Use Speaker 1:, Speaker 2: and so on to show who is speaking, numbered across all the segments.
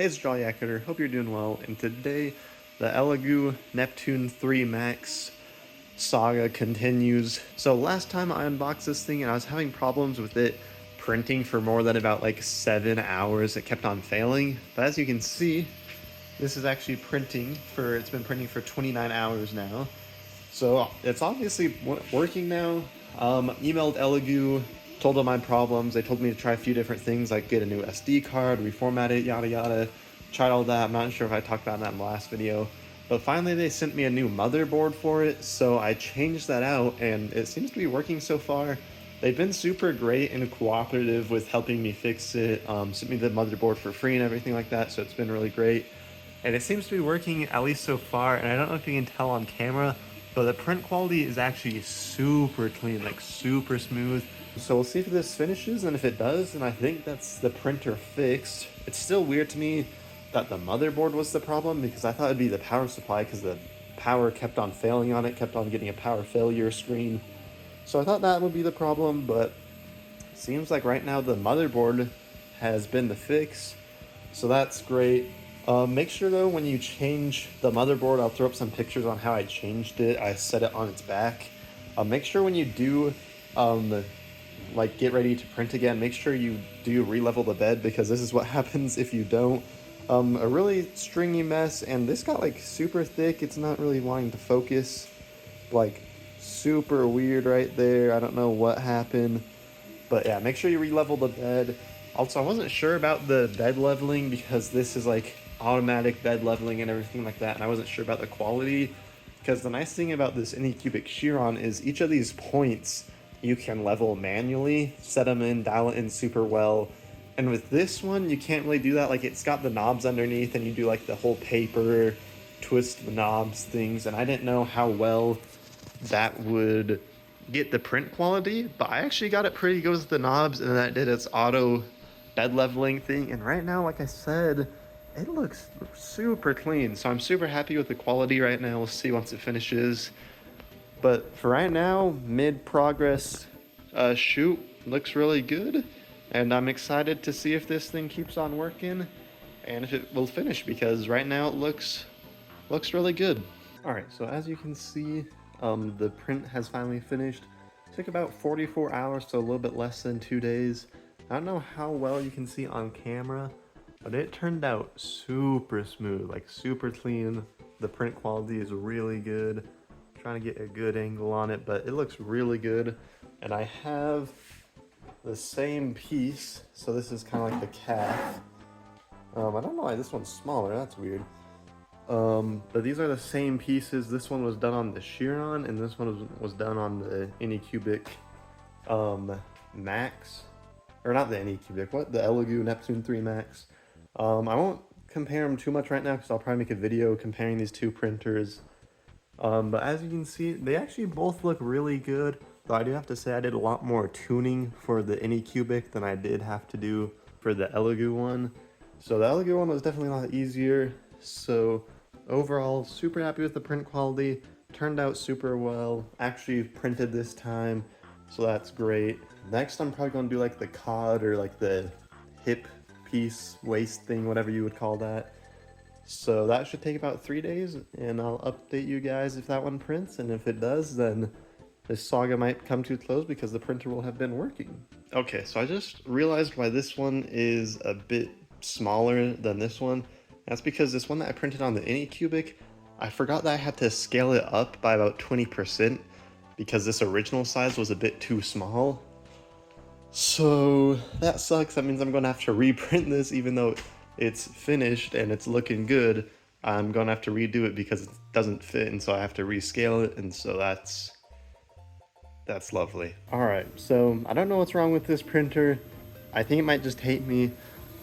Speaker 1: Hey, it's Jolly Actor. Hope you're doing well. And today, the Elegoo Neptune 3 Max saga continues. So last time I unboxed this thing and I was having problems with it printing for more than about like 7 hours. It kept on failing. But as you can see, this is actually it's been printing for 29 hours now. So it's obviously working now. Emailed Elegoo, told them my problems. They told me to try a few different things like get a new SD card, reformat it, yada yada. Tried all that. I'm not sure if I talked about that in the last video. But finally they sent me a new motherboard for it, so I changed that out and it seems to be working so far. They've been super great and cooperative with helping me fix it. Sent me the motherboard for free and everything like that, so it's been really great. And it seems to be working, at least so far, and I don't know if you can tell on camera, but the print quality is actually super clean, like super smooth. So we'll see if this finishes, and if it does, then I think that's the printer fixed. It's still weird to me that the motherboard was the problem, because I thought it'd be the power supply, because the power kept on failing on it, kept on getting a power failure screen. So I thought that would be the problem, but it seems like right now the motherboard has been the fix, so that's great. Make sure though, when you change the motherboard, I'll throw up some pictures on how I changed it. I set it on its back. Make sure when you do like get ready to print again, make sure you do re-level the bed, because this is what happens if you don't. A really stringy mess, and this got like super thick. It's not really wanting to focus, like super weird right there. I don't know what happened, but yeah, make sure you re-level the bed. Also, I wasn't sure about the bed leveling, because this is like automatic bed leveling and everything like that, and I wasn't sure about the quality, because the nice thing about this Anycubic Chiron is each of these points you can level manually, set them in, dial it in super well. And with this one, you can't really do that. Like, it's got the knobs underneath, and you do like the whole paper, twist the knobs things, and I didn't know how well that would get the print quality, but I actually got it pretty good with the knobs, and that did its auto bed leveling thing. And right now, like I said, it looks super clean, so I'm super happy with the quality right now. We'll see once it finishes. But for right now, mid-progress shoot looks really good, and I'm excited to see if this thing keeps on working and if it will finish, because right now it looks really good. Alright, so as you can see, the print has finally finished. It took about 44 hours, so a little bit less than 2 days. I don't know how well you can see on camera, but it turned out super smooth, like super clean. The print quality is really good. I'm trying to get a good angle on it, but it looks really good. And I have the same piece, so this is kind of like the calf. I don't know why this one's smaller, that's weird. But these are the same pieces. This one was done on the Chiron, and this one was done on the Anycubic Max. Or not the Anycubic, what? The Elegoo Neptune 3 Max. I won't compare them too much right now, because I'll probably make a video comparing these two printers. But as you can see, they actually both look really good. Though I do have to say I did a lot more tuning for the Anycubic than I did have to do for the Elegoo one. So the Elegoo one was definitely a lot easier. So overall, super happy with the print quality. Turned out super well. Actually printed this time, so that's great. Next, I'm probably going to do like the cod, or like the hip piece, waist thing, whatever you would call that. So that should take about 3 days, and I'll update you guys if that one prints, and if it does, then this saga might come to a close because the printer will have been working. Okay, so I just realized why this one is a bit smaller than this one. That's because this one that I printed on the Anycubic, I forgot that I had to scale it up by about 20%, because this original size was a bit too small. So that sucks. That means I'm going to have to reprint this, even though it's finished and it's looking good. I'm going to have to redo it because it doesn't fit, and so I have to rescale it, and so that's lovely. Alright, so I don't know what's wrong with this printer. I think it might just hate me,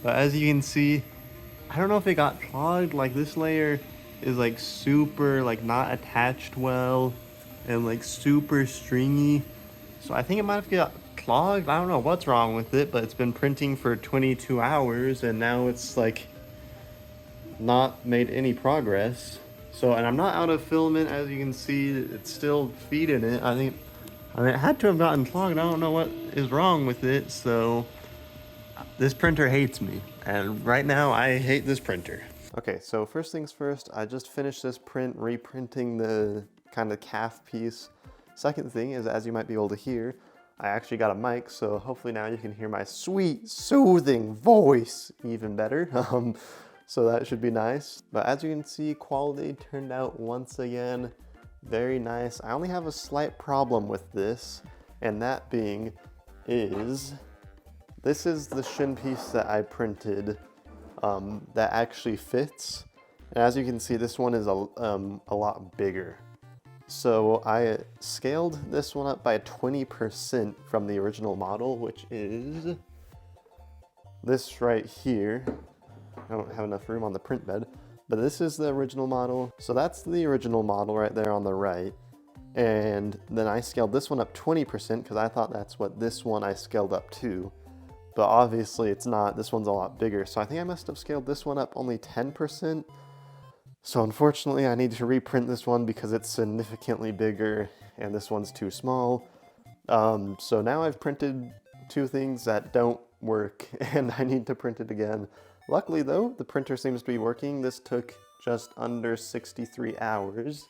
Speaker 1: but as you can see, I don't know if it got clogged. Like, this layer is like super like not attached well and like super stringy, so I think it might have got clogged. I don't know what's wrong with it, but it's been printing for 22 hours and now it's like not made any progress. So, and I'm not out of filament, as you can see, it's still feeding it. I mean, it had to have gotten clogged. I don't know what is wrong with it, so this printer hates me. And right now I hate this printer. Okay, so first things first, I just finished this print, reprinting the kind of calf piece. Second thing is, as you might be able to hear, I actually got a mic, so hopefully now you can hear my sweet, soothing voice even better. So that should be nice. But as you can see, quality turned out once again very nice. I only have a slight problem with this, and that being is, this is the shin piece that I printed that actually fits. And as you can see, this one is a lot bigger. So I scaled this one up by 20% from the original model, which is this right here. I don't have enough room on the print bed, but this is the original model. So that's the original model right there on the right. And then I scaled this one up 20% because I thought that's what this one I scaled up to. But obviously it's not, this one's a lot bigger. So I think I must have scaled this one up only 10%. So unfortunately I need to reprint this one because it's significantly bigger and this one's too small. So now I've printed two things that don't work and I need to print it again. Luckily though, the printer seems to be working. This took just under 63 hours.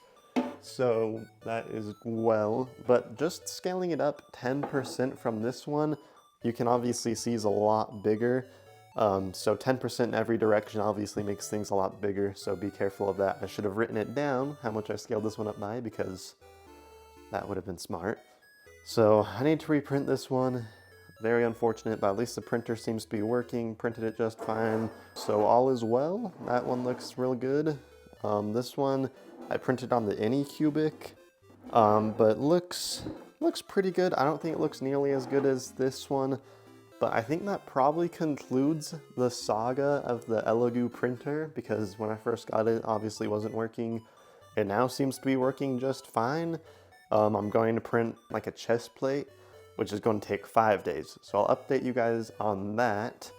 Speaker 1: So that is well, but just scaling it up 10% from this one, you can obviously see is a lot bigger. So 10% in every direction obviously makes things a lot bigger, so be careful of that. I should have written it down, how much I scaled this one up by, because that would have been smart. So I need to reprint this one. Very unfortunate, but at least the printer seems to be working, printed it just fine. So all is well. That one looks real good. This one I printed on the Anycubic, but looks pretty good. I don't think it looks nearly as good as this one. But I think that probably concludes the saga of the Elegoo printer, because when I first got it, obviously wasn't working. It now seems to be working just fine. I'm going to print like a chest plate, which is going to take 5 days. So I'll update you guys on that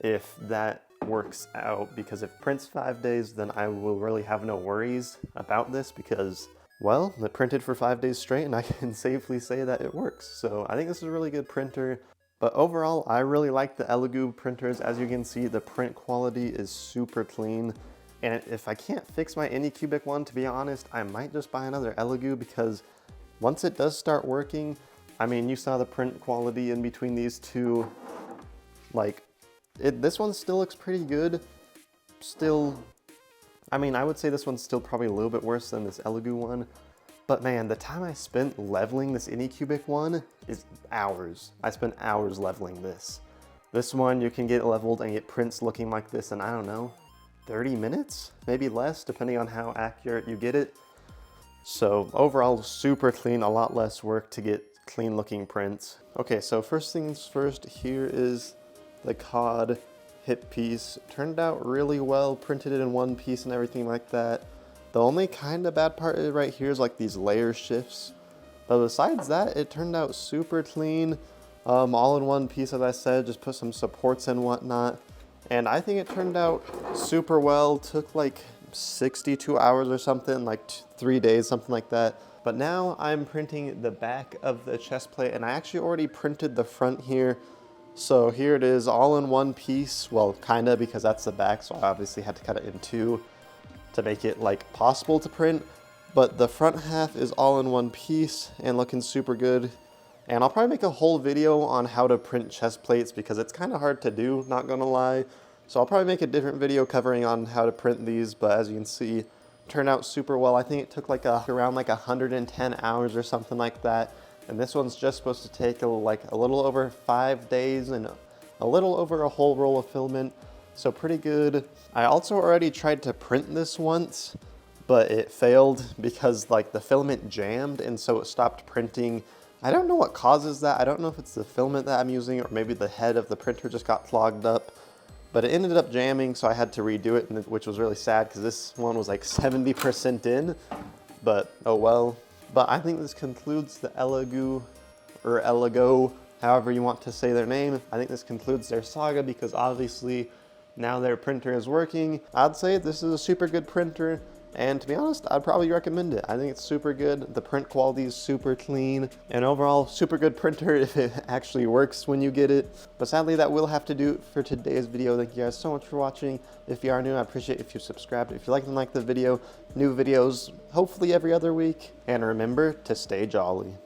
Speaker 1: if that works out, because if it prints 5 days, then I will really have no worries about this because, well, it printed for 5 days straight and I can safely say that it works. So I think this is a really good printer. But overall, I really like the Elegoo printers. As you can see, the print quality is super clean. And if I can't fix my Anycubic one, to be honest, I might just buy another Elegoo, because once it does start working, I mean, you saw the print quality in between these two. Like, this one still looks pretty good. Still, I mean, I would say this one's still probably a little bit worse than this Elegoo one. But man, the time I spent leveling this Anycubic one is hours. I spent hours leveling this. This one you can get leveled and get prints looking like this in, I don't know, 30 minutes? Maybe less, depending on how accurate you get it. So overall, super clean, a lot less work to get clean looking prints. Okay, so first things first, here is the COD hip piece. Turned out really well, printed it in one piece and everything like that. The only kind of bad part right here is like these layer shifts. But besides that, it turned out super clean. All in one piece, as I said, just put some supports and whatnot. And I think it turned out super well. Took like 62 hours or something, like 3 days, something like that. But now I'm printing the back of the chest plate, and I actually already printed the front here. So here it is, all in one piece. Well, kinda, because that's the back, so I obviously had to cut it in two to make it like possible to print. But the front half is all in one piece and looking super good. And I'll probably make a whole video on how to print chest plates, because it's kind of hard to do, not gonna lie. So I'll probably make a different video covering on how to print these, but as you can see, turned out super well. I think it took like around like 110 hours or something like that. And this one's just supposed to take like a little over 5 days and a little over a whole roll of filament. So pretty good. I also already tried to print this once, but it failed because like the filament jammed, and so it stopped printing. I don't know what causes that. I don't know if it's the filament that I'm using, or maybe the head of the printer just got clogged up. But it ended up jamming, so I had to redo it, which was really sad because this one was like 70% in, but oh well. But I think this concludes the Elegoo, or Elegoo, however you want to say their name. I think this concludes their saga, because obviously now their printer is working. I'd say this is a super good printer. And to be honest, I'd probably recommend it. I think it's super good. The print quality is super clean, and overall, super good printer if it actually works when you get it. But sadly, that will have to do it for today's video. Thank you guys so much for watching. If you are new, I appreciate if you subscribed. If you like the video, new videos hopefully every other week. And remember to stay jolly.